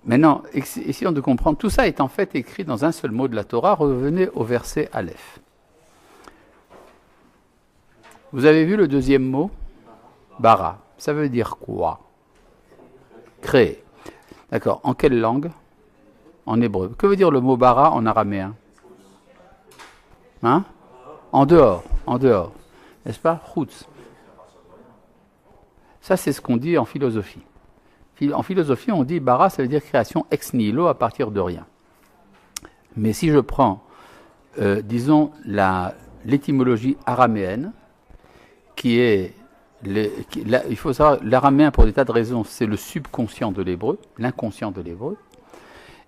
Maintenant, essayons de comprendre. Tout ça est en fait écrit dans un seul mot de la Torah. Revenez au verset Aleph. Vous avez vu le deuxième mot? Bara. Ça veut dire quoi? Créer. D'accord. En quelle langue? En hébreu. Que veut dire le mot bara en araméen? Hein? En dehors. En dehors. N'est-ce pas? Chutz. Ça, c'est ce qu'on dit en philosophie. En philosophie, on dit bara, ça veut dire création ex nihilo, à partir de rien. Mais si je prends, disons, l'étymologie araméenne, qui est, il faut savoir, l'araméen, pour des tas de raisons, c'est le subconscient de l'hébreu, l'inconscient de l'hébreu.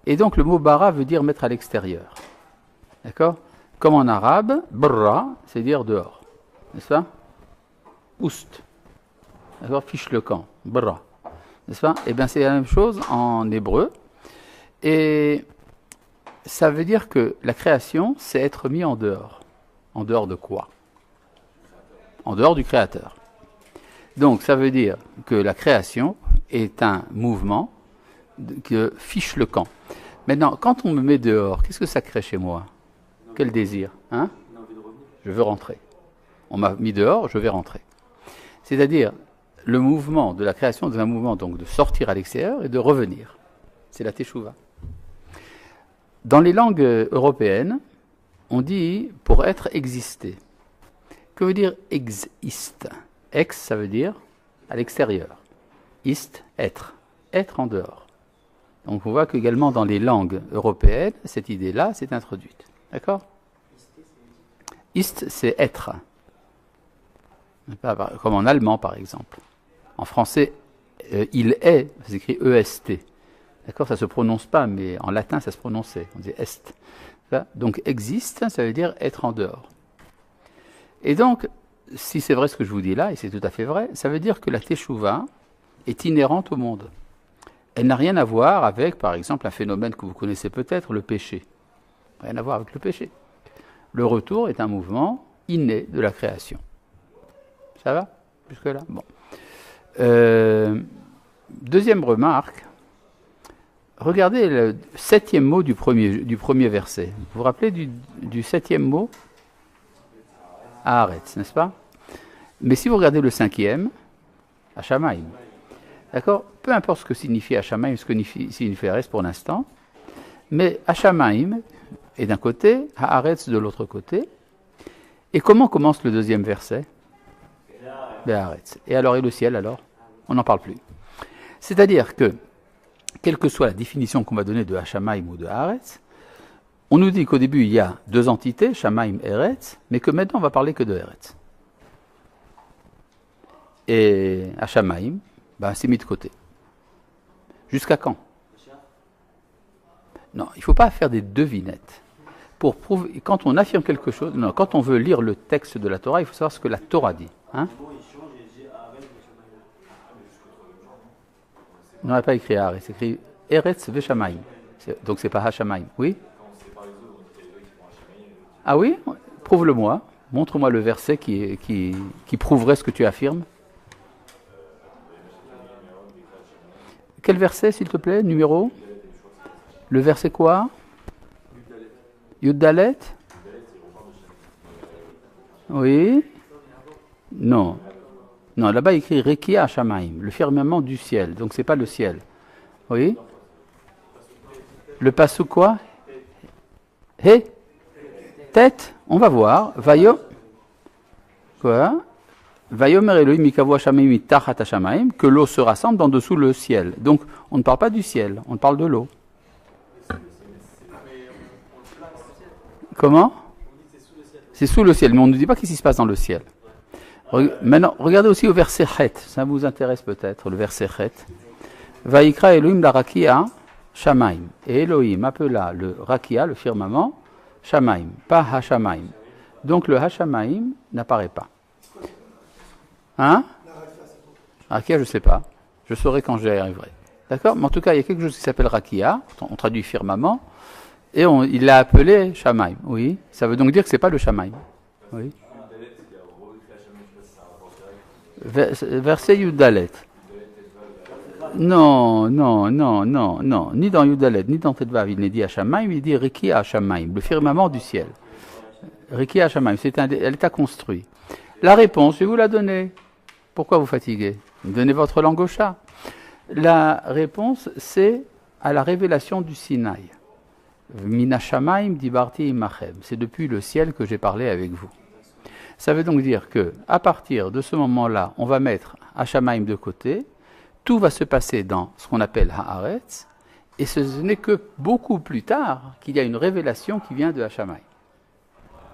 Et donc, le mot bara veut dire mettre à l'extérieur. D'accord? Comme en arabe, brra, c'est dire dehors. N'est-ce pas? Oust. D'accord? Fiche le camp. Brra. N'est-ce pas? Eh bien, c'est la même chose en hébreu. Et ça veut dire que la création, c'est être mis en dehors. En dehors de quoi? En dehors du créateur. Donc, ça veut dire que la création est un mouvement que fiche le camp. Maintenant, quand on me met dehors, qu'est-ce que ça crée chez moi? Quel désir? Hein? Je veux rentrer. On m'a mis dehors, je vais rentrer. C'est-à-dire, le mouvement de la création est un mouvement donc de sortir à l'extérieur et de revenir. C'est la teshuva. Dans les langues européennes, on dit pour être exister. Que veut dire existe? Ex, ça veut dire à l'extérieur. Ist, être. Être en dehors. Donc on voit qu'également dans les langues européennes, cette idée-là s'est introduite. D'accord? Ist, c'est être. Comme en allemand, par exemple. En français, il est, ça s'écrit EST. D'accord? Ça ne se prononce pas, mais en latin, ça se prononçait. On disait est. Donc, existe, ça veut dire être en dehors. Et donc, si c'est vrai ce que je vous dis là, et c'est tout à fait vrai, ça veut dire que la teshuva est inhérente au monde. Elle n'a rien à voir avec, par exemple, un phénomène que vous connaissez peut-être, le péché. Rien à voir avec le péché. Le retour est un mouvement inné de la création. Ça va? Jusque-là? Bon. Deuxième remarque, regardez le septième mot du premier verset. Vous vous rappelez du septième mot? Haaretz, n'est-ce pas? Mais si vous regardez le cinquième, Hashamaim. D'accord? Peu importe ce que signifie Hashamaim, ce que signifie Haaretz pour l'instant, mais Hashamaim est d'un côté, Haaretz de l'autre côté. Et comment commence le deuxième verset? Et alors, et le ciel alors? On n'en parle plus. C'est-à-dire que, quelle que soit la définition qu'on va donner de Hashamaim ou de Haaretz, on nous dit qu'au début il y a deux entités, Shamaim et Eretz, mais que maintenant on va parler que de Eretz. Et Hashamaim, c'est mis de côté. Jusqu'à quand? Non, il ne faut pas faire des devinettes. Pour prouver, quand on affirme quelque chose, non, quand on veut lire le texte de la Torah, il faut savoir ce que la Torah dit. Hein? On n'a pas écrit Haaretz, c'est écrit Eretz Veshamaim. Donc c'est pas Hashamaim. Oui? Ah oui? Prouve-le-moi. Montre-moi le verset qui prouverait ce que tu affirmes. Quel verset, s'il te plaît? Numéro? Le verset quoi? Yud Dalet? Oui? Non. Non, là-bas, il écrit Rekia Hashamaim, le firmament du ciel. Donc, c'est pas le ciel. Oui? Le passou quoi? Hé? Tête? On va voir. Vayo? Quoi? Vayomer Elohim Mikavu Hashamaim Mitachat Hashamaim, que l'eau se rassemble en dessous le ciel. Donc, on ne parle pas du ciel, on parle de l'eau. Comment? C'est sous le ciel, mais on ne dit pas qu'est-ce qui se passe dans le ciel. Maintenant, regardez aussi au verset Chet, ça vous intéresse peut-être, le verset Chet. Vaikra Elohim la Rakia Shamaim. Et Elohim appela le Rakia, le firmament, Shamaim, pas Hashamaim. Donc le Hashamaim n'apparaît pas. Hein? Rakia, je ne sais pas. Je saurai quand j'y arriverai. D'accord? Mais en tout cas, il y a quelque chose qui s'appelle Rakia, on traduit firmament, et il l'a appelé Shamaim. Oui. Ça veut donc dire que ce n'est pas le Shamaim. Oui. Verset Yudalet. Non, non, non, non, non. Ni dans Yudalet, ni dans Tedvav, il n'est dit Hashamaim, il dit Riki Hashamaim, le firmament du ciel. Riki Hashamaim, elle est à construire. La réponse, je vais vous la donner. Pourquoi vous fatiguez? Donnez votre langue au chat. La réponse, c'est à la révélation du Sinaï. Minashamaim dibarti imachem. C'est depuis le ciel que j'ai parlé avec vous. Ça veut donc dire que, à partir de ce moment-là, on va mettre Hashamaim de côté. Tout va se passer dans ce qu'on appelle Haaretz, et ce n'est que beaucoup plus tard qu'il y a une révélation qui vient de Hashamaim.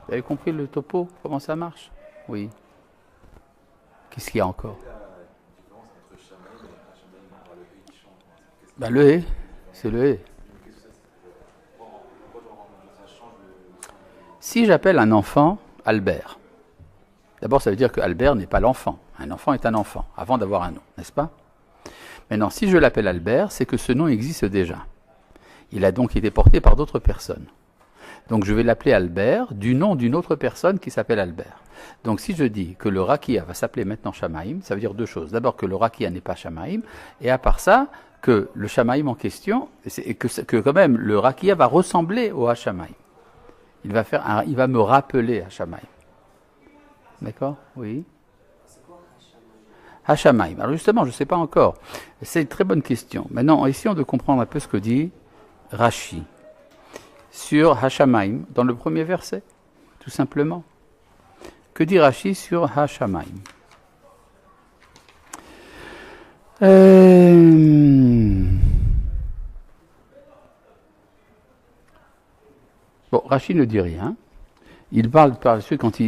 Vous avez compris le topo, comment ça marche? Oui. Qu'est-ce qu'il y a encore? Ben, le hé, c'est le hé. Si j'appelle un enfant Albert, d'abord ça veut dire que Albert n'est pas l'enfant. Un enfant est un enfant, avant d'avoir un nom, n'est-ce pas? Maintenant, si je l'appelle Albert, c'est que ce nom existe déjà. Il a donc été porté par d'autres personnes. Donc je vais l'appeler Albert du nom d'une autre personne qui s'appelle Albert. Donc si je dis que le Rakia va s'appeler maintenant Shamaim, ça veut dire deux choses. D'abord que le Rakia n'est pas Shamaim, et à part ça, que le Shamaim en question, et que quand même le Rakia va ressembler au Hashamaim. Il va me rappeler Hashamaim. D'accord? Oui. Hashamaim. Alors justement, je ne sais pas encore. C'est une très bonne question. Maintenant, essayons de comprendre un peu ce que dit Rashi sur Hashamaim dans le premier verset, tout simplement. Que dit Rashi sur Hashamaim? Bon, Rashi ne dit rien. Il parle par dessus quand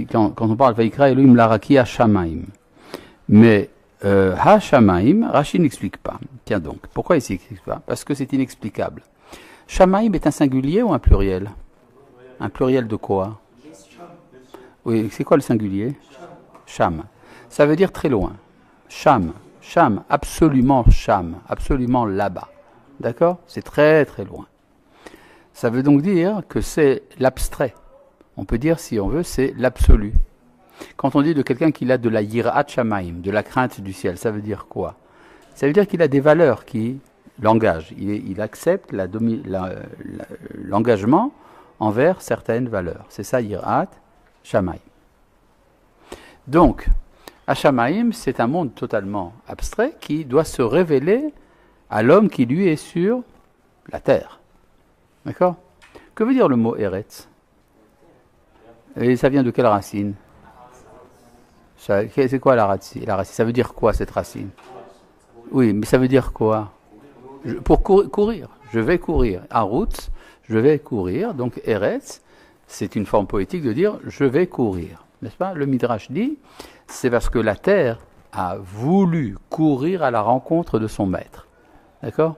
on parle Vaikra Elohim Laraki Hashamaim. Mais Ha-Shamaim, Rashi n'explique pas. Tiens donc, pourquoi il ne s'explique pas? Parce que c'est inexplicable. Shamaim est un singulier ou un pluriel? Un pluriel de quoi? Oui, c'est quoi le singulier? Sham. Ça veut dire très loin. Sham, absolument là-bas. D'accord? C'est très très loin. Ça veut donc dire que c'est l'abstrait. On peut dire, si on veut, c'est l'absolu. Quand on dit de quelqu'un qu'il a de la yirat shamaim, de la crainte du ciel, ça veut dire quoi? Ça veut dire qu'il a des valeurs qui l'engagent. Il accepte l'engagement envers certaines valeurs. C'est ça, yirat shamaim. Donc, Hashamaim, c'est un monde totalement abstrait qui doit se révéler à l'homme qui, lui, est sur la terre. D'accord? Que veut dire le mot Eretz? Et ça vient de quelle racine? C'est quoi la racine? Ça veut dire quoi, cette racine? Oui, mais ça veut dire quoi? Pour courir. Je vais courir. En route, je vais courir. Donc, Eretz, c'est une forme poétique de dire je vais courir. N'est-ce pas? Le Midrash dit, c'est parce que la terre a voulu courir à la rencontre de son maître. D'accord?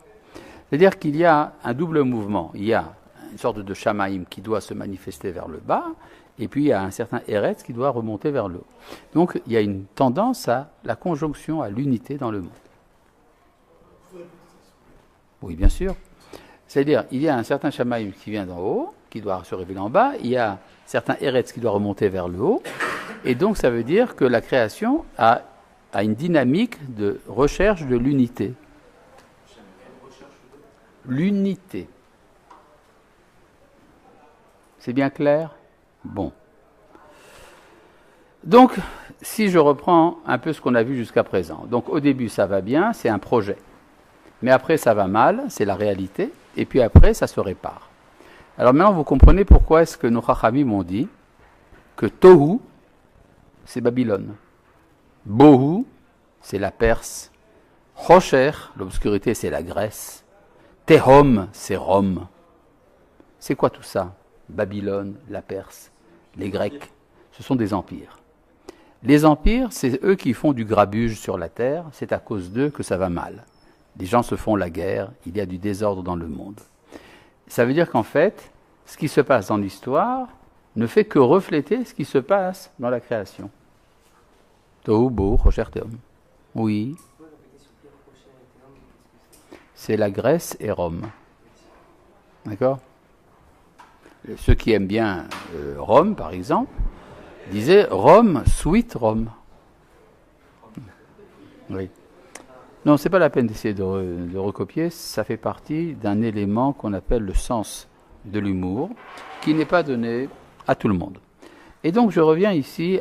C'est-à-dire qu'il y a un double mouvement. Il y a une sorte de Shamaim qui doit se manifester vers le bas, et puis il y a un certain Eretz qui doit remonter vers le haut. Donc il y a une tendance à la conjonction, à l'unité dans le monde. Oui, bien sûr. C'est-à-dire, il y a un certain Shamaim qui vient d'en haut, qui doit se révéler en bas, il y a un certain Eretz qui doit remonter vers le haut, et donc ça veut dire que la création a une dynamique de recherche de l'unité. L'unité. C'est bien clair? Bon. Donc, si je reprends un peu ce qu'on a vu jusqu'à présent. Donc, au début, ça va bien, c'est un projet. Mais après, ça va mal, c'est la réalité. Et puis après, ça se répare. Alors maintenant, vous comprenez pourquoi est-ce que nos Chachamim m'ont dit que Tohu, c'est Babylone. Bohu, c'est la Perse. Rocher, l'obscurité, c'est la Grèce. Tehom, c'est Rome. C'est quoi tout ça? Babylone, la Perse, les Grecs, ce sont des empires. Les empires, c'est eux qui font du grabuge sur la terre, c'est à cause d'eux que ça va mal. Les gens se font la guerre, il y a du désordre dans le monde. Ça veut dire qu'en fait, ce qui se passe dans l'histoire ne fait que refléter ce qui se passe dans la création. Tohu, Bohu, Rocher, Tehom. Oui. C'est la Grèce et Rome. D'accord? Ceux qui aiment bien Rome, par exemple, disaient Rome, sweet Rome. Oui. Non, c'est pas la peine d'essayer de recopier. Ça fait partie d'un élément qu'on appelle le sens de l'humour, qui n'est pas donné à tout le monde. Et donc, je reviens ici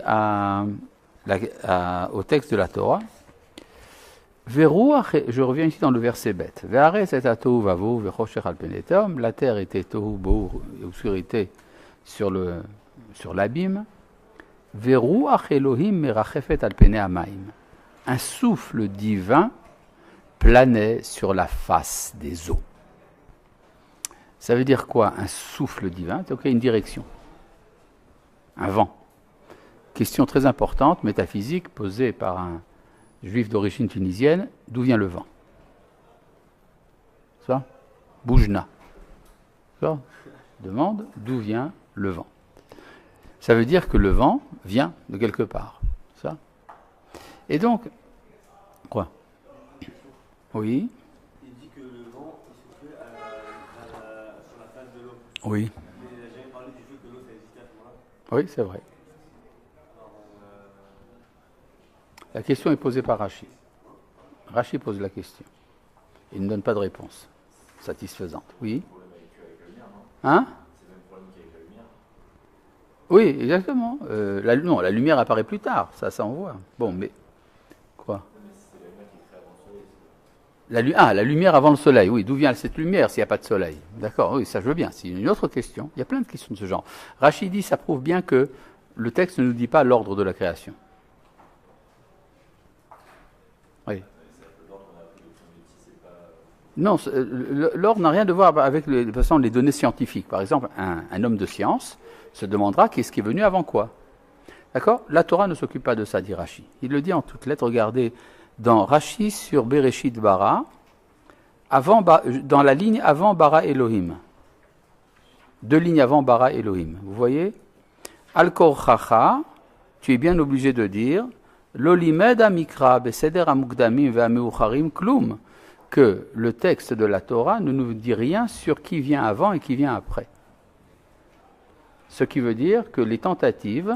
au texte de la Torah. Je reviens ici dans le verset bête. La terre était tohu bohu, obscurité sur l'abîme. Un souffle divin planait sur la face des eaux. Ça veut dire quoi, un souffle divin? Donc il y a une direction, un vent. Question très importante, métaphysique, posée par un juif d'origine tunisienne. D'où vient le vent? Ça, Boujna. Ça, demande d'où vient le vent. Ça veut dire que le vent vient de quelque part. Ça. Et donc, quoi? Oui. Il dit que le vent il soufflait sur la face de l'eau. Oui. Mais il n'a jamais parlé du fait que l'eau ça existait à ce moment-là. Oui, c'est vrai. Alors, La question est posée par Rachi. Rachi pose la question. Il ne donne pas de réponse satisfaisante. Oui. Hein? Oui, exactement. Non, la lumière apparaît plus tard, ça on voit. Bon, mais quoi? La lumière avant le soleil, oui. D'où vient cette lumière s'il n'y a pas de soleil? D'accord, oui, ça je veux bien. C'est une autre question. Il y a plein de questions de ce genre. Rachid dit, ça prouve bien que le texte ne nous dit pas l'ordre de la création. Oui. Non, l'ordre n'a rien à voir avec de toute façon, les données scientifiques. Par exemple, un homme de science se demandera qu'est-ce qui est venu avant quoi. D'accord? La Torah ne s'occupe pas de ça, dit Rashi. Il le dit en toutes lettres. Regardez, dans Rashi sur Bereshit Bara, dans la ligne avant Bara Elohim. 2 lignes avant Bara Elohim. Vous voyez? Al-Kor Chacha, tu es bien obligé de dire L'olimed amikra beseder amukdamim ve'ameucharim klum, que le texte de la Torah ne nous dit rien sur qui vient avant et qui vient après. Ce qui veut dire que les tentatives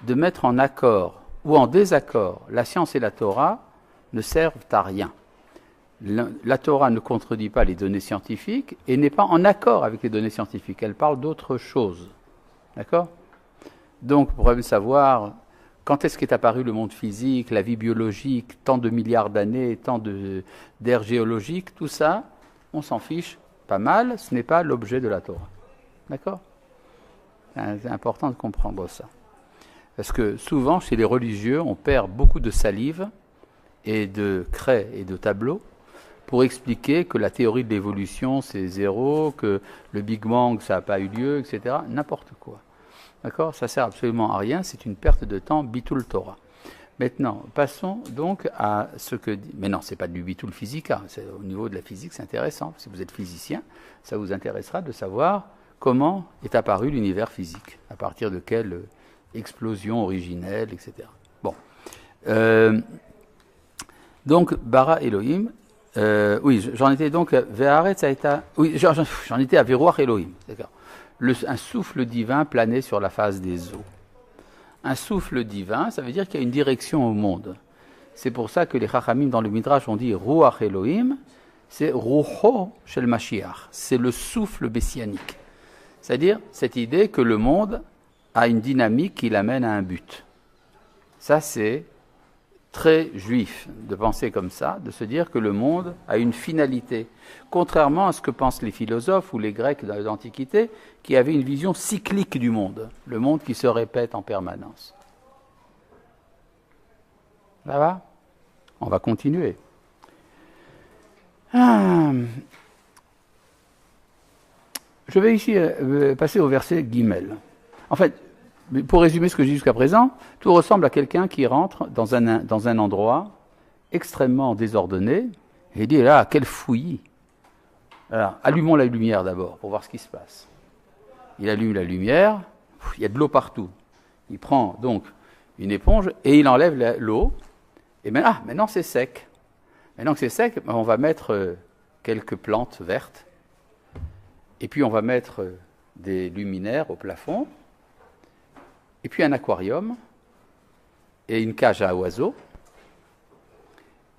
de mettre en accord ou en désaccord la science et la Torah ne servent à rien. La Torah ne contredit pas les données scientifiques et n'est pas en accord avec les données scientifiques. Elle parle d'autre chose. D'accord? Donc, pour savoir quand est-ce qu'est apparu le monde physique, la vie biologique, tant de milliards d'années, tant d'ères géologiques, tout ça, on s'en fiche pas mal, ce n'est pas l'objet de la Torah. D'accord? C'est important de comprendre ça. Parce que souvent, chez les religieux, on perd beaucoup de salive et de craie et de tableaux pour expliquer que la théorie de l'évolution, c'est zéro, que le Big Bang, ça n'a pas eu lieu, etc. N'importe quoi. D'accord? Ça ne sert absolument à rien, c'est une perte de temps, bitul Torah. Maintenant, passons donc à ce que dit... Mais non, ce n'est pas du bitul physica, au niveau de la physique, c'est intéressant. Si vous êtes physicien, ça vous intéressera de savoir comment est apparu l'univers physique, à partir de quelle explosion originelle, etc. Bon. Donc, Bara Elohim, oui, j'en étais donc j'en étais à Veruach Elohim, d'accord. Un souffle divin planait sur la face des eaux. Un souffle divin, ça veut dire qu'il y a une direction au monde. C'est pour ça que les Chachamim dans le Midrash ont dit Ruach Elohim, c'est Rucho Shel Mashiach, c'est le souffle messianique. C'est-à-dire cette idée que le monde a une dynamique qui l'amène à un but. Ça, c'est très juif de penser comme ça, de se dire que le monde a une finalité, contrairement à ce que pensent les philosophes ou les Grecs de l'Antiquité, qui avaient une vision cyclique du monde, le monde qui se répète en permanence. Ça va? On va continuer. Je vais ici passer au verset Guimel. En fait, pour résumer ce que j'ai dit jusqu'à présent, tout ressemble à quelqu'un qui rentre dans un endroit extrêmement désordonné et dit là, quel fouillis. Alors, allumons la lumière d'abord pour voir ce qui se passe. Il allume la lumière, il y a de l'eau partout. Il prend donc une éponge et il enlève l'eau. Et maintenant c'est sec. Maintenant que c'est sec, on va mettre quelques plantes vertes. Et puis on va mettre des luminaires au plafond. Et puis un aquarium et une cage à oiseaux.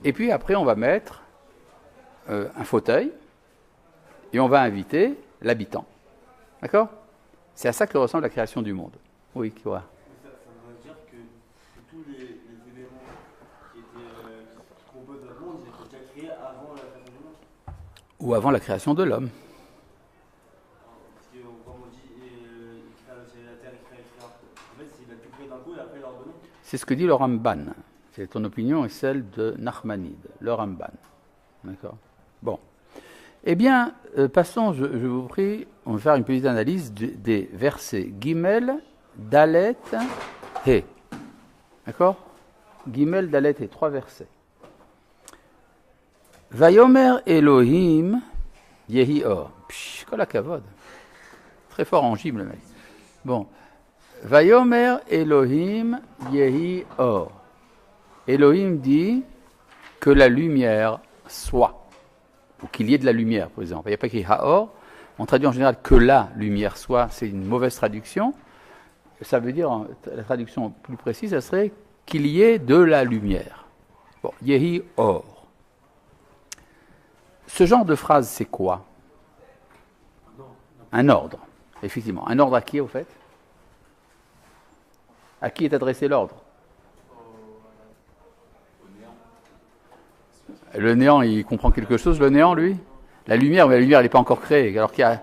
Et puis après, on va mettre un fauteuil et on va inviter l'habitant. D'accord? C'est à ça que ressemble la création du monde. Oui, quoi? Ça veut dire que tous les éléments qui composent notre monde, ils étaient déjà créés avant la création du monde. Ou avant la création de l'homme. Parce que, comme on dit, c'est la terre qui crée, etc. En fait, il a tout créé d'un coup et après il a ordonné. C'est ce que dit le Ramban. C'est ton opinion et celle de Nachmanide, le Ramban. D'accord? Bon. Eh bien, passons, je vous prie, on va faire une petite analyse des versets Gimel, Dalet, He. D'accord? Gimel, Dalet, He, 3 versets. Vayomer Elohim Yehi Or. Psh, kol hakavod. Très fort en gym, le mec. Bon. Vayomer Elohim Yehi Or. Elohim dit que la lumière soit, ou qu'il y ait de la lumière, par exemple. Il n'y a pas écrit Haor. On traduit en général que la lumière soit, c'est une mauvaise traduction. Ça veut dire, la traduction plus précise, ça serait qu'il y ait de la lumière. Bon, Yehi Or. Ce genre de phrase, c'est quoi? Un ordre, effectivement. Un ordre à qui, au fait? À qui est adressé l'ordre? Le néant, il comprend quelque chose, le néant, lui? La lumière, mais la lumière, elle n'est pas encore créée. Alors qu'il y a...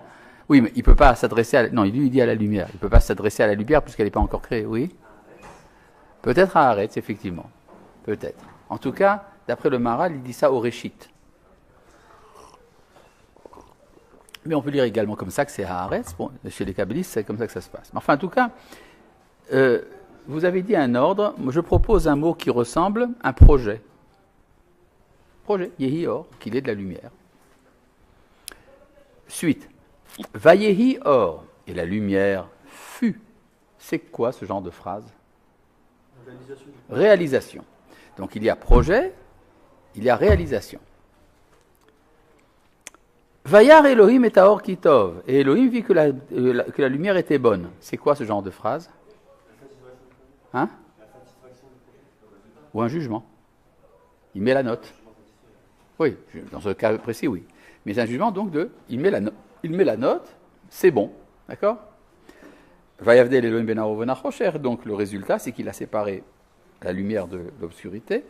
Oui, mais il ne peut pas s'adresser à... Non, lui, il dit à la lumière. Il ne peut pas s'adresser à la lumière puisqu'elle n'est pas encore créée, oui? Peut-être à Haaretz, effectivement. Peut-être. En tout cas, d'après le Maharal, il dit ça au Réchit. Mais on peut lire également comme ça que c'est à Haaretz. Bon, chez les kabbalistes, c'est comme ça que ça se passe. Mais enfin, en tout cas, vous avez dit un ordre. Je propose un mot qui ressemble à un projet. Projet, Yehi Or, qu'il est de la lumière. Suite. Vayehi Or, et la lumière fut. C'est quoi ce genre de phrase? Réalisation. Donc il y a projet, il y a réalisation. Vayar Elohim et Taor Kitov. Et Elohim vit que la lumière était bonne. C'est quoi ce genre de phrase? Hein? Ou un jugement. Il met la note. Oui, dans ce cas précis, oui. Mais un jugement, donc, il met la note, c'est bon. D'accord? Vayavdel Elohim ben Aro ben Achosher. Donc, le résultat, c'est qu'il a séparé la lumière de l'obscurité.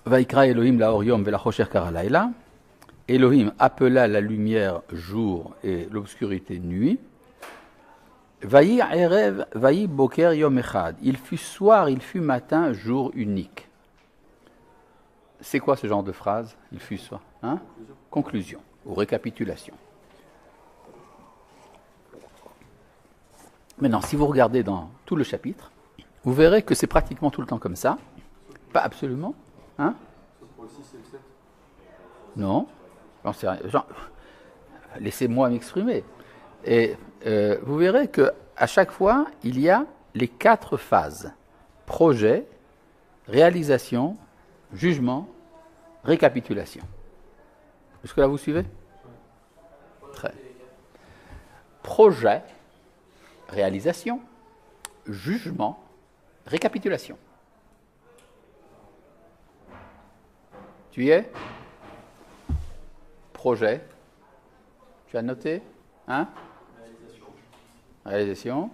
Vaikra Elohim la Oriom ve la Chosher Karalaila. Elohim appela la lumière jour et l'obscurité nuit. Vayi Erev, Vayi Boker Yom Echad. Il fut soir, il fut matin, jour unique. C'est quoi ce genre de phrase? Il fut soir. Hein? Conclusion ou récapitulation. Maintenant, si vous regardez dans tout le chapitre, vous verrez que c'est pratiquement tout le temps comme ça. Pas absolument. Hein? Non. Laissez-moi m'exprimer. Et vous verrez qu'à chaque fois, il y a les 4 phases. Projet, réalisation, jugement, récapitulation. Est-ce que là, vous suivez? Très. Projet, réalisation, jugement, récapitulation. Tu y es? Projet. Tu as noté? Hein? Réalisation.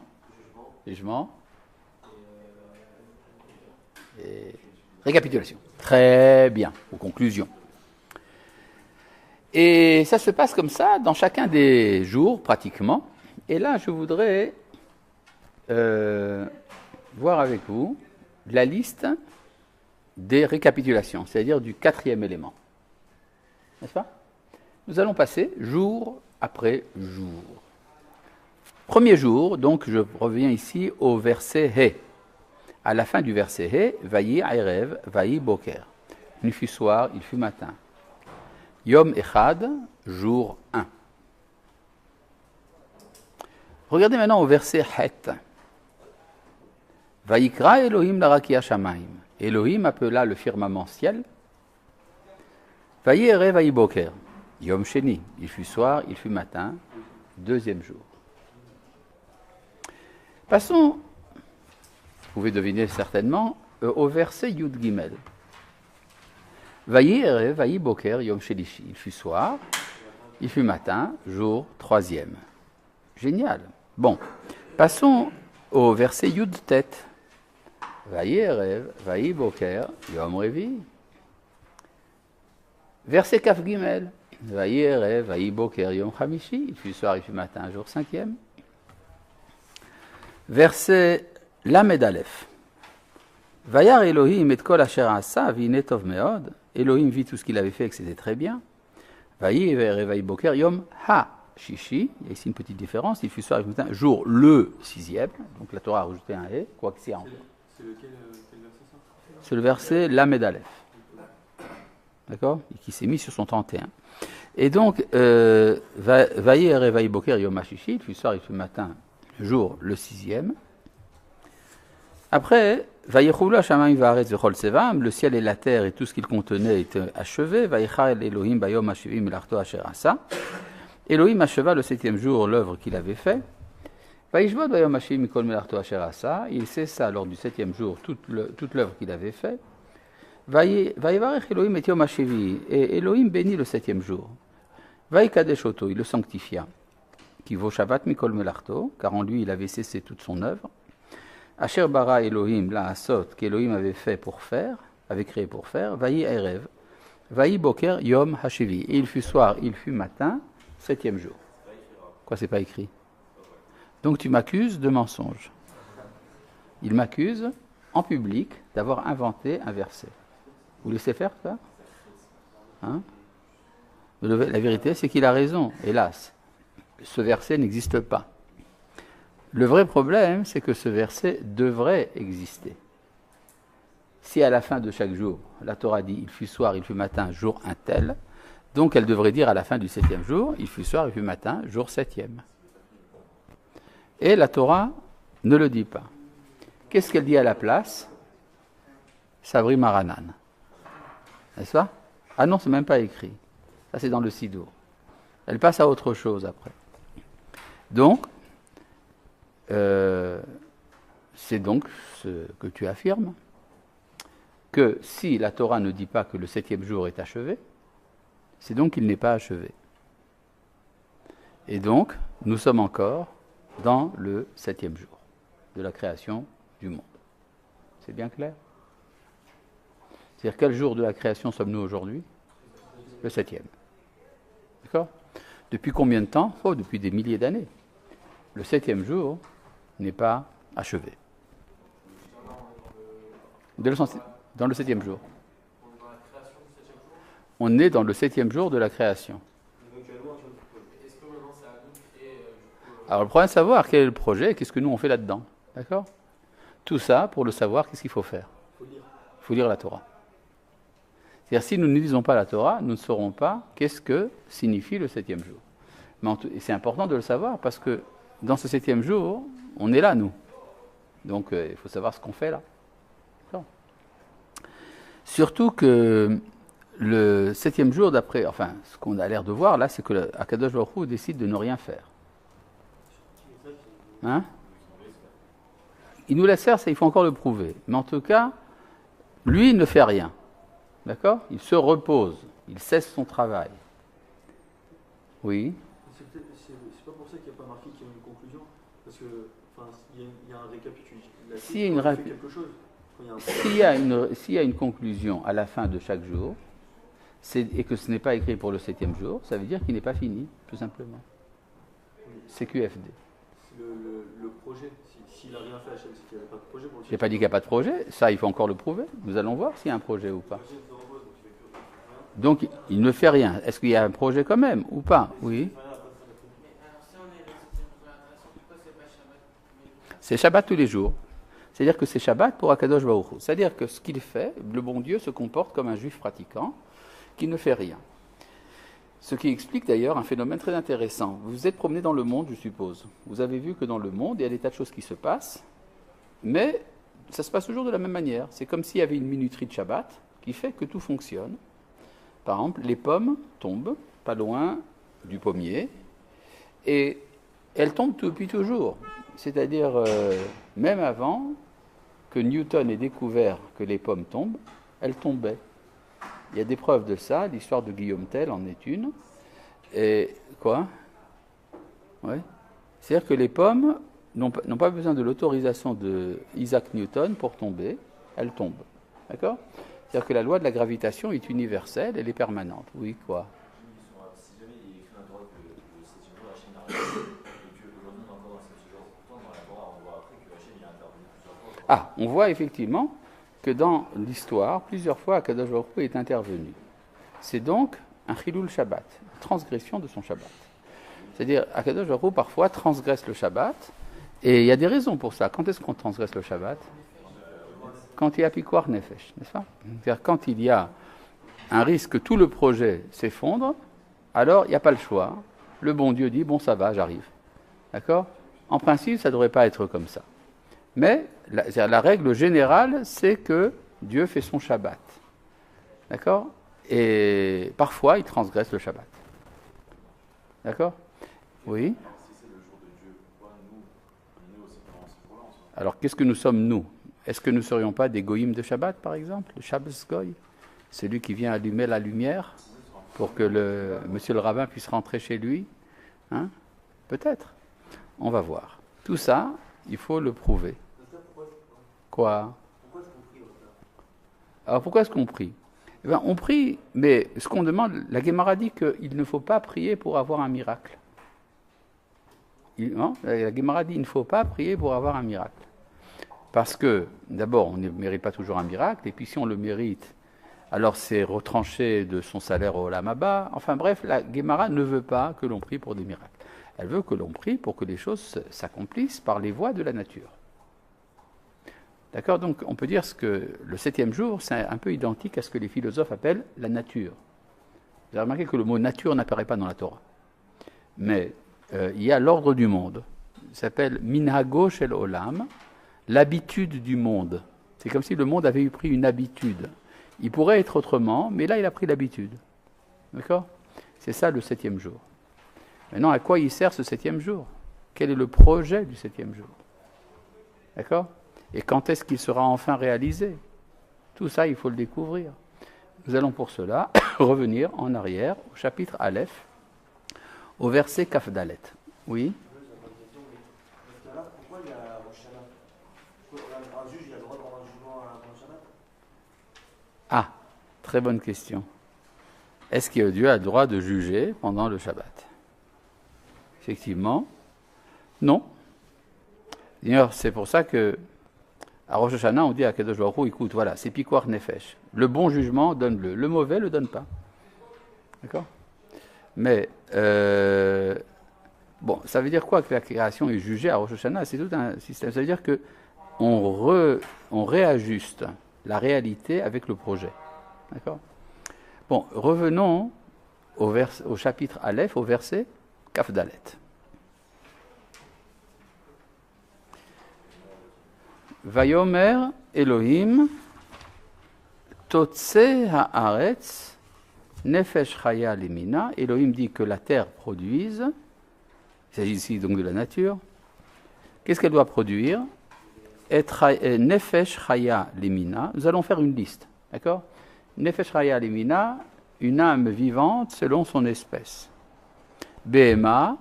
Jugement. Et récapitulation. Très bien. Aux conclusions. Et ça se passe comme ça dans chacun des jours, pratiquement. Et là, je voudrais voir avec vous la liste des récapitulations, c'est-à-dire du 4e élément. N'est-ce pas? Nous allons passer jour après jour. Premier jour, donc je reviens ici au verset He. À la fin du verset He, Vayi Erev, Vayi Boker. Il fut soir, il fut matin. Yom Echad, jour 1. Regardez maintenant au verset Het. Vayikra Elohim larakia shamayim. Elohim appela le firmament ciel. Vayi Erev, Vayi Boker. Yom Sheni, il fut soir, il fut matin, 2e jour. Passons pouvez deviner certainement, au verset Yud Gimel. Vayi erev, vayi boker, yom shelishi. Il fut soir, il fut matin, jour troisième. Génial. Bon, passons au verset Yud Tet. Vayi erev, vayi boker, yom revi. Verset Kaf Gimel. Vayi erev, vayi boker, yom chamishi. Il fut soir, il fut matin, jour cinquième. Verset Lamed Aleph. Vayar Elohim et kol asher asa v'hine tov meod. Elohim vit tout ce qu'il avait fait et que c'était très bien. Vayi erev, vayi boker, yom ha-shishi. Il y a ici une petite différence. Il fut soir, il fut matin, jour le sixième. Donc la Torah a rajouté un et, quoi que c'est en. C'est lequel verset ça? C'est le verset Lamed Aleph. D'accord? Et qui s'est mis sur son 31. Et donc, Vayi erev, vayi boker, yom ha-shishi. Il fut soir, il fut matin, jour le sixième. Après, Vayichulu hashamayim va'aretz v'chol tzevam, le ciel et la terre et tout ce qu'ils contenaient étaient achevés. Vayichal Elohim bayom hashivim melarto asher asa. Elohim acheva le septième jour l'œuvre qu'il avait fait. Vayishvot bayom hashivim mikol melarto asher asa. Il cessa lors du septième jour toute l'œuvre qu'il avait fait. Vayivarech Elohim et yom hashivi. Et Elohim bénit le septième jour. Vayikadesh oto, il le sanctifia. Qui vaut Shabbat mikol melarto, car en lui il avait cessé toute son œuvre. Asher bara Elohim la asot qu'Elohim avait fait pour faire, avait créé pour faire. Vayi erev, vayi boker yom hashivi. Et il fut soir, il fut matin, septième jour. Quoi, c'est pas écrit? Donc tu m'accuses de mensonge. Il m'accuse en public d'avoir inventé un verset. Vous laissez faire ça? Hein? La vérité, c'est qu'il a raison, hélas. Ce verset n'existe pas. Le vrai problème, c'est que ce verset devrait exister. Si à la fin de chaque jour, la Torah dit « il fut soir, il fut matin, jour un tel », donc elle devrait dire à la fin du septième jour « il fut soir, il fut matin, jour septième ». Et la Torah ne le dit pas. Qu'est-ce qu'elle dit à la place? Sabri Maranan. N'est-ce pas? Ah non, c'est même pas écrit. Ça, c'est dans le Sidour. Elle passe à autre chose après. Donc, c'est donc ce que tu affirmes, que si la Torah ne dit pas que le septième jour est achevé, c'est donc qu'il n'est pas achevé. Et donc, nous sommes encore dans le septième jour de la création du monde. C'est bien clair? C'est-à-dire, quel jour de la création sommes-nous aujourd'hui? Le septième. D'accord? Depuis combien de temps? Oh, depuis des milliers d'années. Le septième jour n'est pas achevé. Dans le septième jour. On est dans le septième jour de la création. Alors le problème, c'est de savoir quel est le projet et qu'est-ce que nous on fait là-dedans. D'accord? Tout ça, pour le savoir, qu'est-ce qu'il faut faire? Il faut lire la Torah. C'est-à-dire, si nous ne lisons pas la Torah, nous ne saurons pas qu'est-ce que signifie le septième jour. Et c'est important de le savoir parce que dans ce septième jour, on est là, nous. Donc, il faut savoir ce qu'on fait là. D'accord. Surtout que le septième jour, d'après, enfin, ce qu'on a l'air de voir là, c'est que Akadosh Baruch Hu décide de ne rien faire. Hein? Il nous laisse faire, ça, il faut encore le prouver. Mais en tout cas, lui, il ne fait rien. D'accord? Il se repose. Il cesse son travail. Oui. C'est pas pour ça qu'il n'y a pas marqué qu'il y a une conclusion. Parce que, enfin, il y a un récapitulatif. S'il y a une conclusion à la fin de chaque jour, et que ce n'est pas écrit pour le septième jour, ça veut dire qu'il n'est pas fini, tout simplement. C'est QFD. Le projet, s'il n'a rien fait à chaque, c'est qu'il n'y avait pas de projet pour le. Je n'ai pas dit qu'il n'y a pas de projet, ça il faut encore le prouver. Nous allons voir s'il y a un projet ou pas. Donc il ne fait rien. Est-ce qu'il y a un projet quand même ou pas? Oui. C'est Shabbat tous les jours. C'est-à-dire que c'est Shabbat pour Akadosh Baruch Hu. C'est-à-dire que ce qu'il fait, le bon Dieu se comporte comme un juif pratiquant qui ne fait rien. Ce qui explique d'ailleurs un phénomène très intéressant. Vous vous êtes promené dans le monde, je suppose. Vous avez vu que dans le monde, il y a des tas de choses qui se passent, mais ça se passe toujours de la même manière. C'est comme s'il y avait une minuterie de Shabbat qui fait que tout fonctionne. Par exemple, les pommes tombent pas loin du pommier et elles tombent depuis toujours. C'est-à-dire même avant que Newton ait découvert que les pommes tombent, elles tombaient. Il y a des preuves de ça, l'histoire de Guillaume Tell en est une. Et quoi? Ouais. C'est-à-dire que les pommes n'ont pas besoin de l'autorisation de Isaac Newton pour tomber, elles tombent. D'accord? C'est-à-dire que la loi de la gravitation est universelle, elle est permanente. Oui, quoi? Si jamais il écrit un Torah que le 7e jour, Hachem n'a rien fait, et qu'aujourd'hui on est encore dans ce genre, pourtant dans la Torah on voit après que Hachem il a intervenu plusieurs fois. Ah, on voit effectivement que dans l'histoire, plusieurs fois, Akadosh Baruch Hu est intervenu. C'est donc un chilul Shabbat, une transgression de son Shabbat. C'est-à-dire, Akadosh Baruch Hu parfois transgresse le Shabbat, et il y a des raisons pour ça. Quand est-ce qu'on transgresse le Shabbat? Quand il y a Pikuach Nefesh, n'est-ce pas? C'est-à-dire quand il y a un risque que tout le projet s'effondre, alors il n'y a pas le choix. Le bon Dieu dit, bon ça va, j'arrive. D'accord? En principe, ça ne devrait pas être comme ça. Mais la règle générale, c'est que Dieu fait son Shabbat. D'accord? Et parfois, il transgresse le Shabbat. D'accord? Oui? Si c'est le jour de Dieu, pourquoi nous, on est aussi pendant ce jour-là? Alors, qu'est-ce que nous sommes, nous? Est-ce que nous ne serions pas des goïms de Shabbat, par exemple? Le Shabbos Goy? Celui qui vient allumer la lumière pour que monsieur le rabbin puisse rentrer chez lui? Hein? Peut-être. On va voir. Tout ça, il faut le prouver. Quoi? Alors, pourquoi est-ce qu'on prie? Eh bien, on prie, mais ce qu'on demande, la Gemara dit qu'il ne faut pas prier pour avoir un miracle. Non, la Gemara dit qu'il ne faut pas prier pour avoir un miracle. Parce que, d'abord, on ne mérite pas toujours un miracle, et puis si on le mérite, alors c'est retranché de son salaire au Olam Haba. Enfin bref, la Gemara ne veut pas que l'on prie pour des miracles. Elle veut que l'on prie pour que les choses s'accomplissent par les voies de la nature. D'accord? Donc on peut dire que le 7e jour, c'est un peu identique à ce que les philosophes appellent la nature. Vous avez remarqué que le mot nature n'apparaît pas dans la Torah. Mais il y a l'ordre du monde. Il s'appelle Minhago Shel Olam, l'habitude du monde. C'est comme si le monde avait pris une habitude. Il pourrait être autrement, mais là il a pris l'habitude. D'accord? C'est ça le 7e jour. Maintenant, à quoi il sert ce 7e jour? Quel est le projet du 7e jour? D'accord? Et quand est-ce qu'il sera enfin réalisé? Tout ça, il faut le découvrir. Nous allons pour cela revenir en arrière au chapitre Aleph, au verset Kaf Dalet. Oui? Pourquoi il y a Rosh Hashanah? Un juge, il a le droit de rendre un jugement avant le Shabbat? Ah, très bonne question. Est-ce que Dieu a le droit de juger pendant le Shabbat? Effectivement, non. D'ailleurs, c'est pour ça que à Rosh Hashanah, on dit à Kadosh Baruch Hu, écoute, voilà, c'est Pikuach Nefesh. Le bon jugement, donne-le. Le mauvais, le donne pas. D'accord? Mais, bon, ça veut dire quoi que la création est jugée à Rosh Hashanah? C'est tout un système. Ça veut dire que on réajuste la réalité avec le projet. D'accord? Bon, revenons au chapitre Aleph, au verset Kaf Dalet. Vayomer Elohim Totse haaretz nefesh chaya limina. Elohim dit que la terre produise. Il s'agit ici donc de la nature. Qu'est-ce qu'elle doit produire? Nefesh chaya limina. Nous allons faire une liste, d'accord? Nefesh chaya limina, une âme vivante selon son espèce. Behema,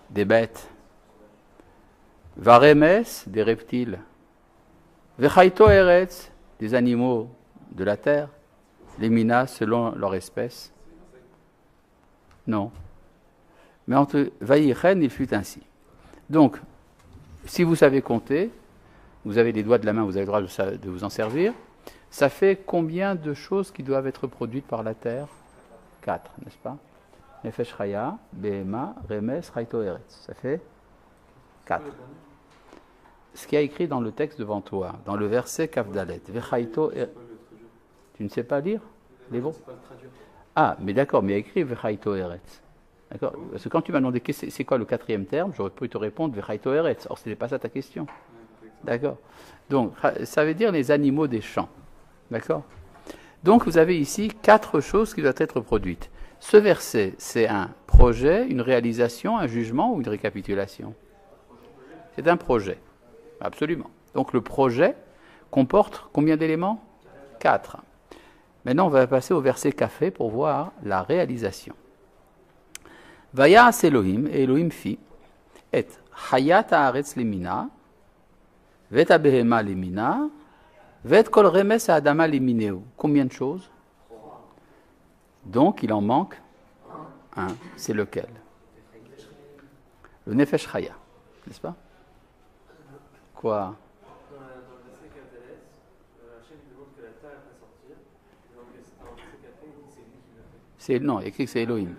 des bêtes. Varemes, des reptiles. Vechaito eretz, des animaux de la terre. Les minas, selon leur espèce. Non. Mais entre Vaïchen, il fut ainsi. Donc, si vous savez compter, vous avez les doigts de la main, vous avez le droit de vous en servir. Ça fait combien de choses qui doivent être produites par la terre? 4, n'est-ce pas? Nefesh Chaya, Behema, Remes, Chaito Eretz. Ça fait 4. Ce qui est écrit dans le texte devant toi, dans le verset Kafdalet, Vechaito Eretz. Tu ne sais pas lire l'hébreu? Ah, mais d'accord, mais il y a écrit Vechaito Eretz. D'accord? Parce que quand tu m'as demandé c'est quoi le 4e terme, j'aurais pu te répondre Vechaito Eretz. Or, ce n'est pas ça ta question. D'accord? Donc, ça veut dire les animaux des champs. D'accord? Donc, vous avez ici 4 choses qui doivent être produites. Ce verset, c'est un projet, une réalisation, un jugement ou une récapitulation? C'est un projet. Absolument. Donc le projet comporte combien d'éléments? 4. Maintenant, on va passer au verset café pour voir la réalisation. Vayas Elohim, et Elohim fit, et hayat haaretz lemina, vet abehema lemina, vet kol remes adama lemineu. Combien de choses? Donc, il en manque un. C'est lequel? Le Nefesh Chaya, n'est-ce pas? Quoi? Dans le verset Katares, Hachem demande que la terre va sortir. Dans le verset Katares, il dit que c'est lui qui l'a fait. Non, il y a écrit que c'est Elohim.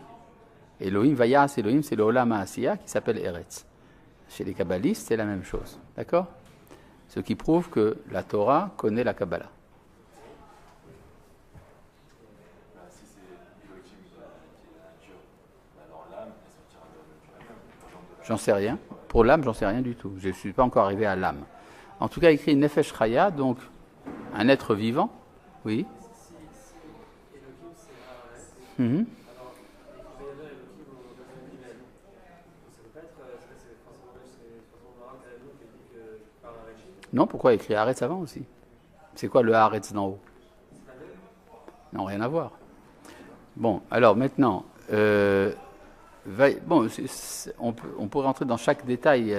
Elohim, Vayas Elohim, c'est le Olam HaAsiya qui s'appelle Eretz. Chez les kabbalistes, c'est la même chose. D'accord? Ce qui prouve que la Torah connaît la Kabbalah. Si c'est Elohim qui est la nature, alors l'âme, elle sortira de l'âme. J'en sais rien. Pour l'âme, j'en sais rien du tout. Je ne suis pas encore arrivé à l'âme. En tout cas, écrit Nefesh Chaya, donc un être vivant. Oui. Si Elohim c'est Haaretz, Mhm. alors il va y avoir Elohim au domaine humain. Ça ne peut pas être. C'est François Marat qui dit que par Hachem. Non, pourquoi écrire Haaretz avant aussi? C'est quoi le Haaretz d'en haut? Non, rien à voir. Bon, alors maintenant, on pourrait rentrer dans chaque détail.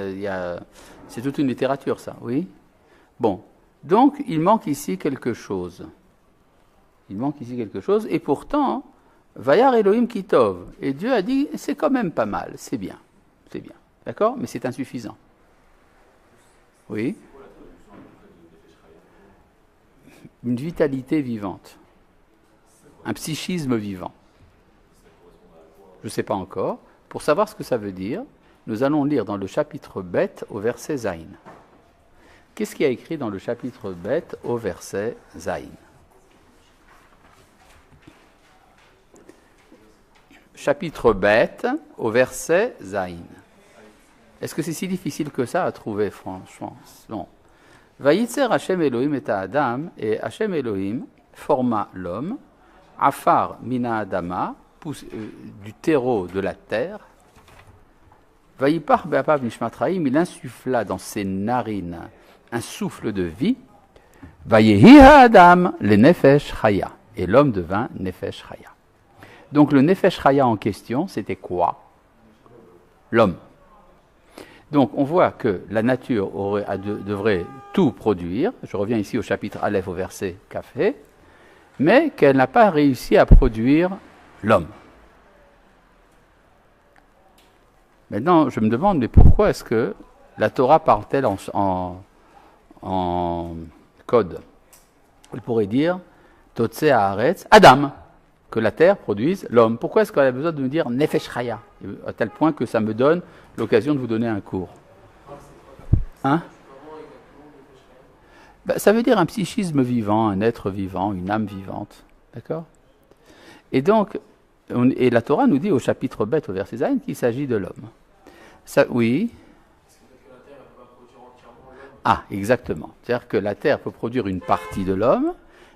C'est toute une littérature, ça, oui. Bon, donc il manque ici quelque chose. Et pourtant, Vayar Elohim Kitov. Et Dieu a dit, c'est quand même pas mal, c'est bien. D'accord? Mais c'est insuffisant. Oui. Une vitalité vivante. Un psychisme vivant. Je ne sais pas encore. Pour savoir ce que ça veut dire, nous allons lire dans le chapitre Bet au verset Zayin. Qu'est-ce qu'il y a écrit dans le chapitre Bet au verset Zayin? Chapitre Bet au verset Zayin. Est-ce que c'est si difficile que ça à trouver, franchement? Non. Vayitzer Hashem Elohim et Adam, et Hashem Elohim forma l'homme, Afar mina Adama, du terreau de la terre. Vayipar be'apav nishmatraim, il insuffla dans ses narines un souffle de vie. Vayehi Adam, le Nefesh Chaya, et l'homme devint Nefesh Chaya. Donc le Nefesh Chaya en question, c'était quoi? L'homme. Donc on voit que la nature devrait tout produire. Je reviens ici au chapitre Aleph au verset Café, mais qu'elle n'a pas réussi à produire l'homme. Maintenant, je me demande, mais pourquoi est-ce que la Torah parle-t-elle en code? Elle pourrait dire Totse Haaretz Adam, que la terre produise l'homme. Pourquoi est-ce qu'elle a besoin de me dire Nefesh Chaya, à tel point que ça me donne l'occasion de vous donner un cours? Hein? Ça veut dire un psychisme vivant, un être vivant, une âme vivante. D'accord? Et donc, et la Torah nous dit au chapitre Bet, au verset Zayin, qu'il s'agit de l'homme. Ça, oui. Ah, exactement. C'est-à-dire que la terre peut produire une partie de l'homme,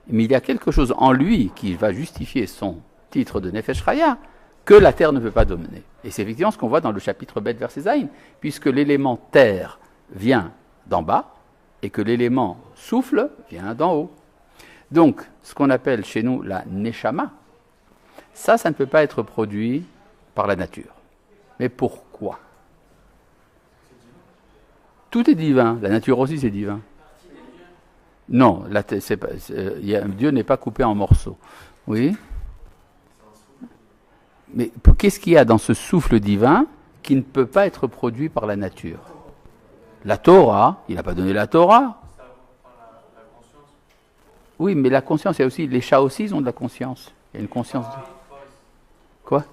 mais il y a quelque chose en lui qui va justifier son titre de Nefesh Chaya que la terre ne peut pas dominer. Et c'est effectivement ce qu'on voit dans le chapitre Bet, verset Zayin, puisque l'élément terre vient d'en bas et que l'élément souffle vient d'en haut. Donc, ce qu'on appelle chez nous la Neshama, ça ne peut pas être produit par la nature. Mais pourquoi? Tout est divin. La nature aussi, c'est divin. Non, Dieu n'est pas coupé en morceaux. Oui? Mais qu'est-ce qu'il y a dans ce souffle divin qui ne peut pas être produit par la nature? La Torah, il n'a pas donné la Torah. Oui, mais la conscience, il y a aussi, les chats aussi, ils ont de la conscience. Il y a une conscience. Quoi?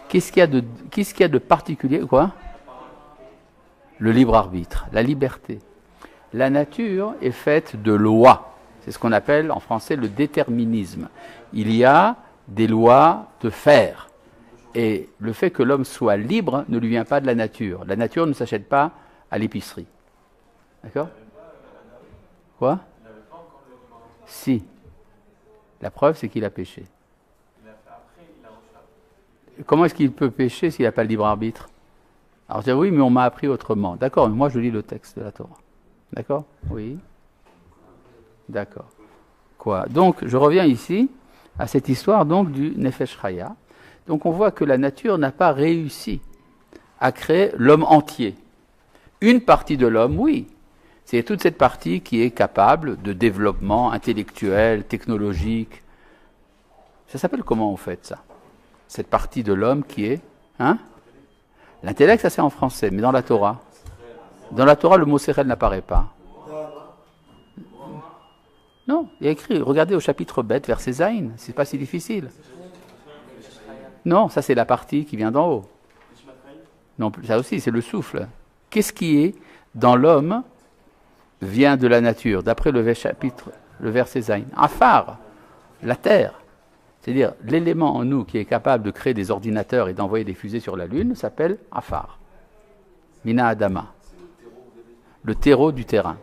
Qu'est-ce qu'il y a de particulier? Quoi? Le libre arbitre, la liberté. La nature est faite de lois. C'est ce qu'on appelle en français le déterminisme. Il y a des lois de faire. Et le fait que l'homme soit libre ne lui vient pas de la nature. La nature ne s'achète pas à l'épicerie. D'accord? Quoi? Si. La preuve, c'est qu'il a péché. Comment est-ce qu'il peut pécher s'il n'a pas le libre arbitre? Alors, je dis oui, mais on m'a appris autrement. D'accord, mais moi je lis le texte de la Torah. D'accord? Oui. D'accord. Quoi? Donc, je reviens ici à cette histoire donc du Nefesh Chaya. Donc, on voit que la nature n'a pas réussi à créer l'homme entier. Une partie de l'homme, oui. C'est toute cette partie qui est capable de développement intellectuel, technologique. Ça s'appelle comment, en fait, ça? Cette partie de l'homme qui est... Hein? L'intellect, ça c'est en français, mais dans la Torah. Dans la Torah, le mot sérel n'apparaît pas. Non, il y a écrit, regardez au chapitre Bet, verset Zayin, c'est pas si difficile. Non, ça c'est la partie qui vient d'en haut. Non, ça aussi, c'est le souffle. Qu'est-ce qui est dans l'homme vient de la nature, d'après le chapitre, le verset Zayin? Afar, la terre. C'est-à-dire, l'élément en nous qui est capable de créer des ordinateurs et d'envoyer des fusées sur la Lune s'appelle Afar. Mina Adama. Le terreau du terrain.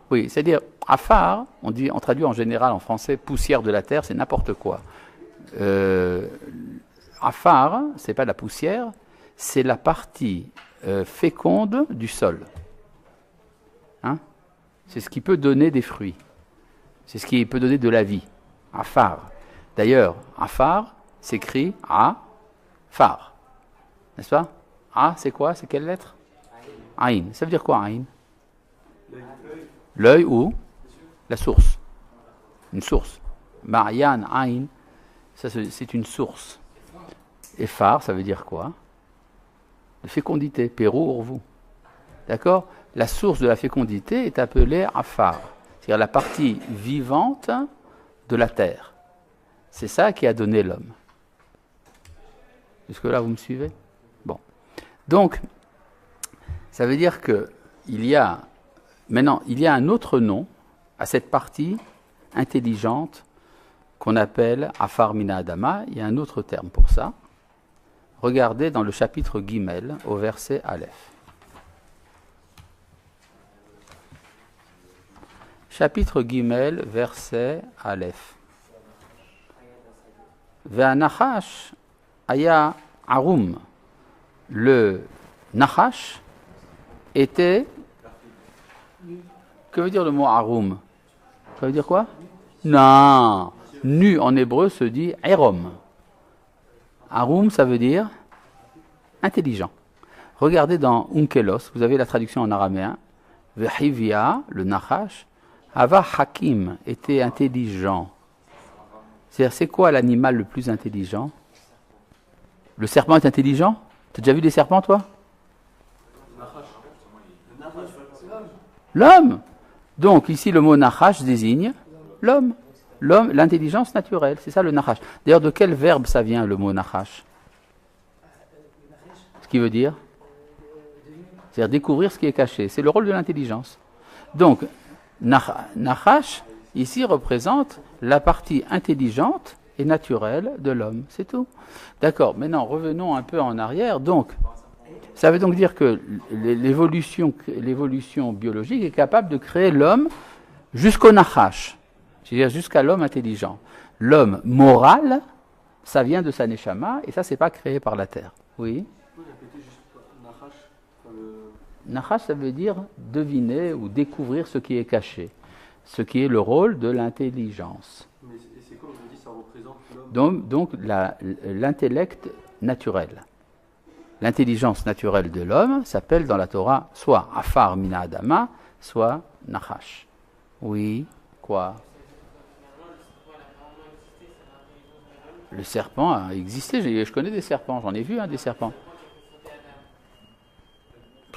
Oui, c'est-à-dire, Afar, on traduit en général en français poussière de la terre, c'est n'importe quoi. Afar, c'est pas la poussière, c'est la partie féconde du sol. Hein? C'est ce qui peut donner des fruits. C'est ce qui peut donner de la vie. Afar. D'ailleurs, Afar s'écrit A-Far. N'est-ce pas? A, c'est quoi? C'est quelle lettre? Aïn. Ça veut dire quoi, Aïn? L'œil ou la source. Une source. Marian, Aïn, ça c'est une source. Et Far, ça veut dire quoi? De fécondité. Pérou, Urvu. D'accord? La source de la fécondité est appelée Afar. C'est-à-dire la partie vivante de la terre. C'est ça qui a donné l'homme. Jusque-là, vous me suivez? Bon. Donc, ça veut dire que il y a un autre nom à cette partie intelligente qu'on appelle Afar Mina Adama. Il y a un autre terme pour ça. Regardez dans le chapitre Gimel, au verset Aleph. Chapitre Gimel, verset Aleph. Ve'anachash aya arum. Le nachash était... Que veut dire le mot arum? Ça veut dire quoi? Non. Nu en hébreu se dit erom. Arum, ça veut dire intelligent. Regardez dans Unkelos, vous avez la traduction en araméen. Ve'hivya, le nachash, ava hakim, était intelligent. C'est-à-dire, c'est quoi l'animal le plus intelligent? Le serpent est intelligent? Tu as déjà vu des serpents, toi? L'homme. Donc, ici, le mot nachash désigne l'homme. L'homme, l'intelligence naturelle, c'est ça le nachash. D'ailleurs, de quel verbe ça vient, le mot nachash? Ce qui veut dire? C'est-à-dire découvrir ce qui est caché. C'est le rôle de l'intelligence. Donc, nachash, ici, représente la partie intelligente et naturelle de l'homme. C'est tout. D'accord. Maintenant, revenons un peu en arrière. Donc, ça veut donc dire que l'évolution biologique est capable de créer l'homme jusqu'au nachash, c'est-à-dire jusqu'à l'homme intelligent. L'homme moral, ça vient de sa neshama, et ça, c'est pas créé par la terre. Oui. Nachash, ça veut dire deviner ou découvrir ce qui est caché, ce qui est le rôle de l'intelligence. Mais c'est quoi, vous dites, ça représente l'homme? Donc l'intellect naturel. L'intelligence naturelle de l'homme s'appelle dans la Torah soit Afar Mina Adama, soit Nachash. Oui, quoi? Le serpent a existé, je connais des serpents, j'en ai vu des serpents.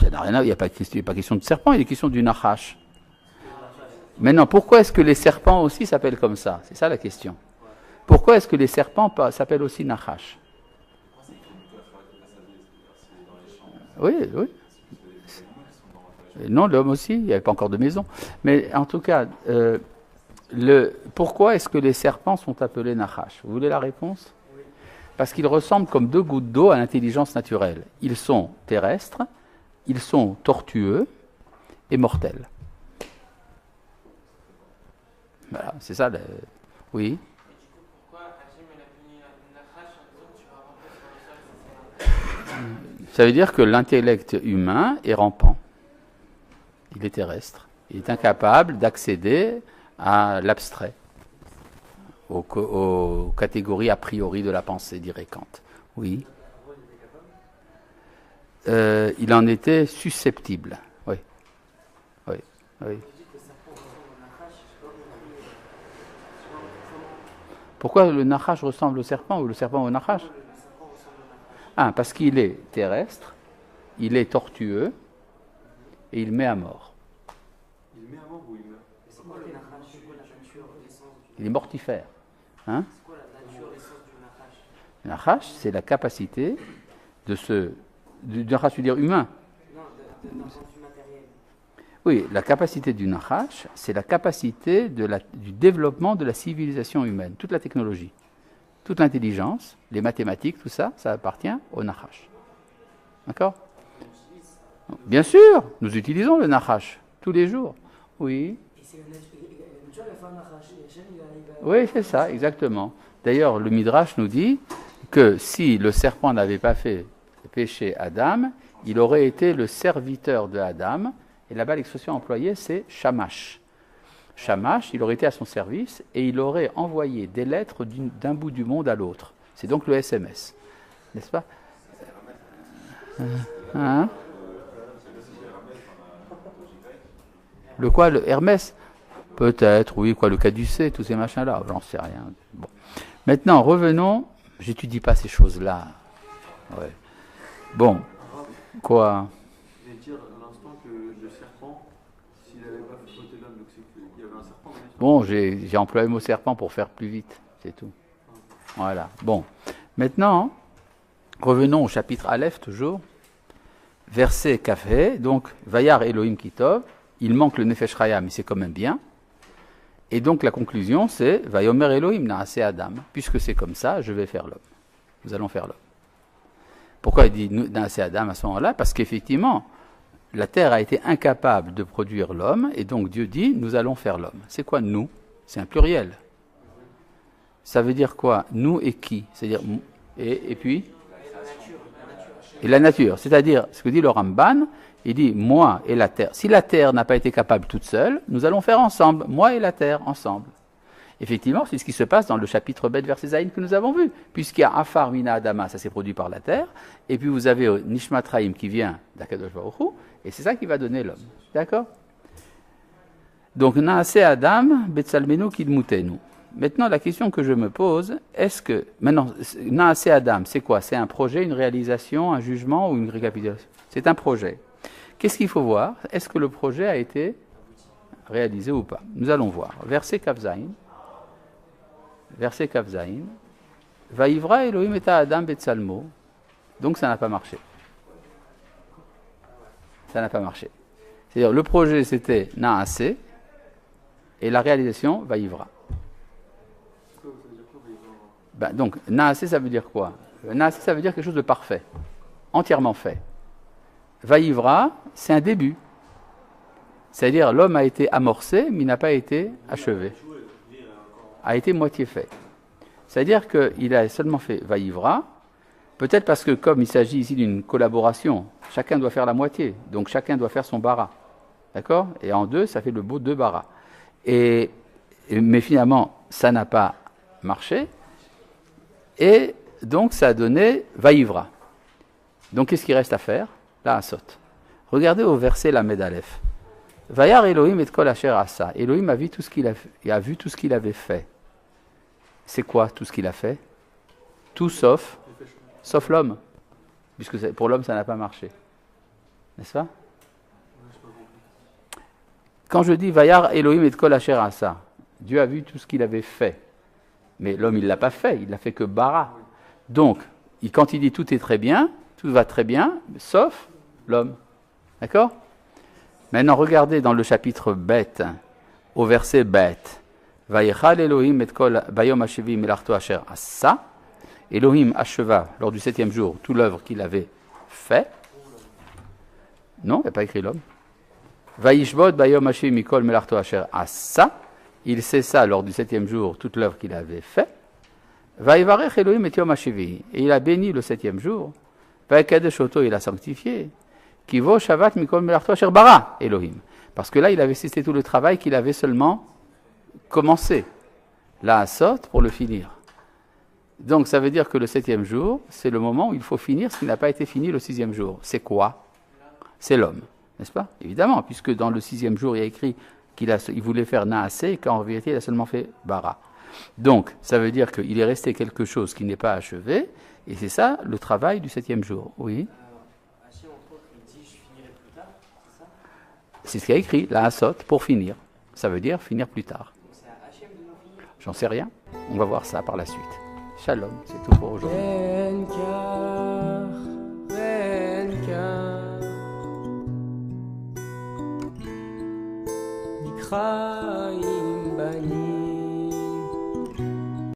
Ça n'a rien à voir, il n'y a pas question de serpent, il est question du Nachash. Maintenant, pourquoi est-ce que les serpents aussi s'appellent comme ça? C'est ça la question. Pourquoi est-ce que les serpents s'appellent aussi Nachash? Oui. Non, l'homme aussi, il n'y avait pas encore de maison. Mais en tout cas, pourquoi est-ce que les serpents sont appelés Nachash? Vous voulez la réponse? Parce qu'ils ressemblent comme deux gouttes d'eau à l'intelligence naturelle. Ils sont terrestres, ils sont tortueux et mortels. Voilà, c'est ça. Oui. Ça veut dire que l'intellect humain est rampant. Il est terrestre. Il est incapable d'accéder à l'abstrait, aux catégories a priori de la pensée, dirait Kant. Oui. Il en était susceptible. Oui. Oui. Oui. Pourquoi le Nachash ressemble au serpent ou le serpent au Nachash? Ah, parce qu'il est terrestre, il est tortueux et il met à mort. Il met à mort ou il meurt? C'est quoi le Nachash? C'est quoi la nature, l'essence du Il est mortifère. Hein? C'est quoi la nature, l'essence du Nachash? Le Nachash, c'est la capacité de se... Du Nachash, je veux dire humain. Non, d'un point de vue matériel. Oui, la capacité du Nachash, c'est la capacité du développement de la civilisation humaine, toute la technologie, toute l'intelligence, les mathématiques, tout ça, ça appartient au Nachash. D'accord? Bien sûr, nous utilisons le Nachash tous les jours. Oui. Et c'est la nature, elle fait un Nachash. Et Hachem, il va... Oui, c'est ça, exactement. D'ailleurs, le Midrash nous dit que si le serpent n'avait pas fait pécher Adam, il aurait été le serviteur de Adam. Et là-bas, l'expression employée, c'est Shamash. Shamash, il aurait été à son service et il aurait envoyé des lettres d'un bout du monde à l'autre. C'est donc le SMS, n'est-ce pas? Hein? Le quoi? Le Hermès? Peut-être, oui, quoi, le caducé, tous ces machins-là, j'en sais rien. Bon. Maintenant, revenons, j'étudie pas ces choses-là. Ouais. Bon, quoi? Je vais dire à l'instant que le serpent, s'il n'avait pas fait sauter l'homme, donc c'est qu'il y avait un serpent. Bon, j'ai employé le mot serpent pour faire plus vite, c'est tout. Voilà. Bon, maintenant, revenons au chapitre Aleph, toujours. Verset Kafé, donc, Vayar Elohim Kitov, il manque le Nefesh Chaya, mais c'est quand même bien. Et donc, la conclusion, c'est Vayomer Elohim Naase Adam. Puisque c'est comme ça, je vais faire l'homme. Nous allons faire l'homme. Pourquoi il dit Naase Adam à ce moment-là? Parce qu'effectivement, la terre a été incapable de produire l'homme, et donc Dieu dit, nous allons faire l'homme. C'est quoi nous? C'est un pluriel. Ça veut dire quoi? Nous et qui? C'est-à-dire, et puis? Et la nature. C'est-à-dire, ce que dit le Ramban, il dit, moi et la terre. Si la terre n'a pas été capable toute seule, nous allons faire ensemble, moi et la terre, ensemble. Effectivement, c'est ce qui se passe dans le chapitre Bet verset Zayin que nous avons vu, puisqu'il y a Afar Mina Adama, ça s'est produit par la terre, et puis vous avez Nishmat Raim qui vient d'Akadosh Baruch Hu, et c'est ça qui va donner l'homme. D'accord? Donc, Naase Adam, Betsalmenu Kidmutenu. Maintenant, la question que je me pose, est-ce que... Maintenant, Naase Adam, c'est quoi? C'est un projet, une réalisation, un jugement ou une récapitulation? C'est un projet. Qu'est-ce qu'il faut voir? Est-ce que le projet a été réalisé ou pas? Nous allons voir. Verset Kavzaïn. Verset Kavzaïn. Vaïvra Elohim et Adam Betsalmo. Donc ça n'a pas marché. Ça n'a pas marché. C'est-à-dire, le projet c'était Naase et la réalisation Vaïvra. Ben, donc, Naase, ça veut dire quoi? Naase, ça veut dire quelque chose de parfait, entièrement fait. Vaïvra, c'est un début. C'est-à-dire, l'homme a été amorcé, mais il n'a pas été achevé. A été moitié fait. C'est-à-dire qu'il a seulement fait Vaïvra, peut-être parce que comme il s'agit ici d'une collaboration, chacun doit faire la moitié, donc chacun doit faire son bara. D'accord? Et en deux, ça fait le beau deux bara. Mais finalement, ça n'a pas marché, et donc ça a donné Vaïvra. Donc qu'est-ce qu'il reste à faire? Là, à saute. Regardez au verset Lamed Aleph. Vayar Elohim et kol asher asa. Elohim a vu tout ce qu'il avait fait. C'est quoi tout ce qu'il a fait? Tout sauf l'homme. Puisque pour l'homme, ça n'a pas marché. N'est-ce pas? Quand je dis Vayar Elohim et kol asher asa, Dieu a vu tout ce qu'il avait fait. Mais l'homme, il ne l'a pas fait. Il n'a fait que bara. Donc, quand il dit tout est très bien, tout va très bien, sauf l'homme. D'accord? Maintenant, regardez dans le chapitre Bet, au verset Bet. Vayichal Elohim et kol bayom hashevi melarto asher asa. Elohim acheva lors du 7e jour toute l'œuvre qu'il avait fait. Non, il n'y a pas écrit l'homme. Vayishbot bayom hashevi mikol melarto asher asa. Il cessa lors du 7e jour toute l'œuvre qu'il avait fait. Vayivarech Elohim et yom hashevi. Et il a béni le 7e jour. Vayikadesh oto, il a sanctifié. Kivo shavat mikol melarto asher bara Elohim. Parce que là, il avait cessé tout le travail qu'il avait seulement commencé. La Asot pour le finir. Donc ça veut dire que le 7e jour, c'est le moment où il faut finir ce qui n'a pas été fini le 6e jour. C'est quoi? C'est l'homme, n'est-ce pas? Évidemment, puisque dans le 6e jour, il y a écrit qu'il voulait faire Naasé et qu'en vérité, il a seulement fait Bara. Donc, ça veut dire qu'il est resté quelque chose qui n'est pas achevé, et c'est ça le travail du 7e jour. Oui. Hachem, entre autres, il dit je finirai plus tard, c'est ça? C'est ce qu'il y a écrit, la Asot, pour finir. Ça veut dire finir plus tard. Donc c'est à Hachem de nous finir. J'en sais rien. On va voir ça par la suite. Shalom, c'est tout pour aujourd'hui. נקרא